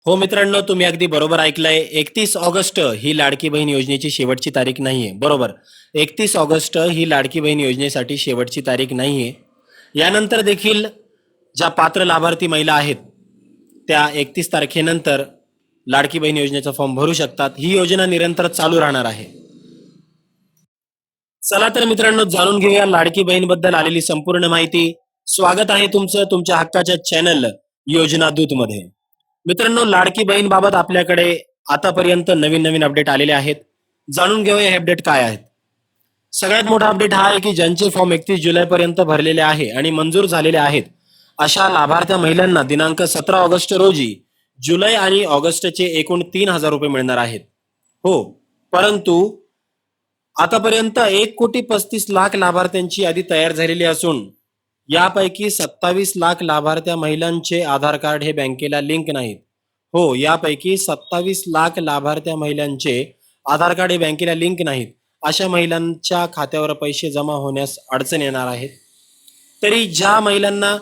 हो मित्रांनो, तुम्ही अगदी बरोबर ऐकलंय. 31 ऑगस्ट ही लाडकी बहीण योजनेची शेवटची तारीख नाहीये. बरोबर. 31 ऑगस्ट ही लाडकी बहीण योजनेसाठी शेवटची तारीख नाहीये. यानंतर देखील ज्या पात्र लाभार्थी महिला आहेत, त्या 31 तारखेनंतर लाडकी बहीण योजनेचा फॉर्म भरू शकतात. ही योजना निरंतर चालू राहणार आहे. चला तर मित्रांनो, जाणून घेऊया लाडकी बहीणबद्दल आलेली संपूर्ण माहिती. स्वागत आहे तुमचं तुमच्या हक्काच्या चॅनल योजना दूत मध्ये. मित्रांनो, लाडकी बहीण बाबत आपल्याकडे आतापर्यंत नवीन नवीन अपडेट आलेले आहेत. जाणून घेऊया हे अपडेट काय आहेत. सगळ्यात मोठा अपडेट हा आहे की ज्यांचे फॉर्म 31 जुलैपर्यंत भरलेले आहे आणि मंजूर झालेले आहेत, अशा लाभार्थ्या महिलांना दिनांक 17 ऑगस्ट रोजी जुलै आणि ऑगस्टचे एकूण 3,000 रुपये मिळणार आहेत. हो, परंतु आतापर्यंत 1,35,00,000 लाभार्थ्यांची यादी तयार झालेली असून यापैकी 27,00,000 लाभार्थ्या महिलांचे आधार कार्ड हे बँकेला लिंक नाहीत. हो, यापैकी 27,00,000 लाभार्थ्या महिलांचे आधार कार्ड हे बँकेला लिंक नाहीत. अशा महिलांच्या खात्यावर पैसे जमा होण्यास अडचण येणार आहेत. तरी ज्या महिलांना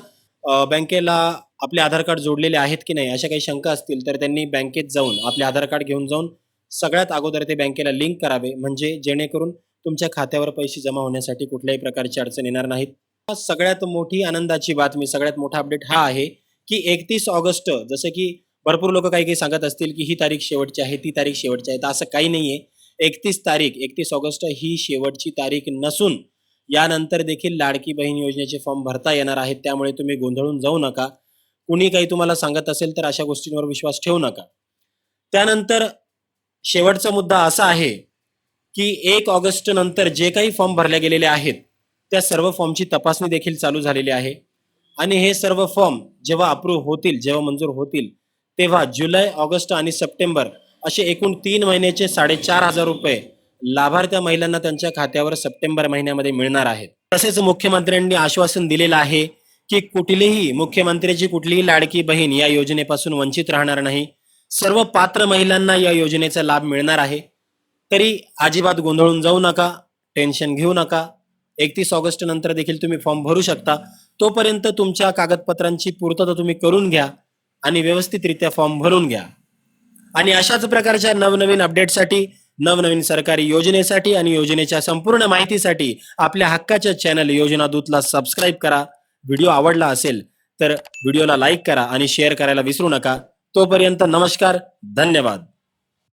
बँकेला आपले आधार कार्ड जोडलेले आहेत की नाही अशा काही शंका असतील तर त्यांनी बँकेत जाऊन आपले आधार कार्ड घेऊन जाऊन सगळ्यात अगोदर ते बँकेला लिंक करावे, म्हणजे जेणेकरून तुमच्या खात्यावर पैसे जमा होण्यासाठी कुठल्याही प्रकारची अडचण येणार नाहीत. सगळ्यात मोठी आनंदाची बातमी, सगळ्यात मोठा अपडेट हा आहे की 31 ऑगस्ट, जसं की भरपूर लोक काही काही सांगत असतील की ही तारीख शेवटची आहे, ती तारीख शेवटची आहे, तर असं काही नाहीये. 31 ऑगस्ट ही शेवटची तारीख नसून यानंतर देखील लाडकी बहीण योजनेचे फॉर्म भरता येणार आहेत. त्यामुळे तुम्ही गोंधळून जाऊ नका. कुणी काही तुम्हाला सांगत असेल तर अशा गोष्टींवर विश्वास ठेवू नका. त्यानंतर शेवटचा मुद्दा असा आहे की 1 ऑगस्ट नंतर जे काही फॉर्म भरले गेलेले आहेत त्या सर्व फॉर्मची तपासणी देखील चालू झालेली आहे आणि हे सर्व फॉर्म जेव्हा अप्रूव्ह होतील, जेव्हा मंजूर होतील, तेव्हा जुलै, ऑगस्ट आणि सप्टेंबर असे एकूण 3 महिन्याचे 4,500 रुपये लाभार्थ्या महिलांना त्यांच्या खात्यावर सप्टेंबर महिन्यामध्ये मिळणार आहेत. तसेच मुख्यमंत्र्यांनी आश्वासन दिलेलं आहे की मुख्यमंत्र्याची कुठलीही लाडकी बहीण या योजनेपासून वंचित राहणार नाही. सर्व पात्र महिलांना या योजनेचा लाभ मिळणार आहे. तरी अजिबात गोंधळून जाऊ नका, टेन्शन घेऊ नका. 31 ऑगस्ट नंतर देखील तुम्ही फॉर्म भरू शकता. तोपर्यंत तुमच्या कागदपत्रांची पूर्तता तुम्ही करून घ्या आणि व्यवस्थितरित्या फॉर्म भरून घ्या. आणि अशाच प्रकारच्या नवनवीन अपडेटसाठी, नवनवीन सरकारी योजनेसाठी आणि योजनेच्या संपूर्ण माहितीसाठी आपल्या हक्काच्या चॅनल योजना दूतला सबस्क्राईब करा. व्हिडिओ आवडला असेल तर व्हिडिओला लाईक करा आणि शेअर करायला विसरू नका. तोपर्यंत नमस्कार, धन्यवाद.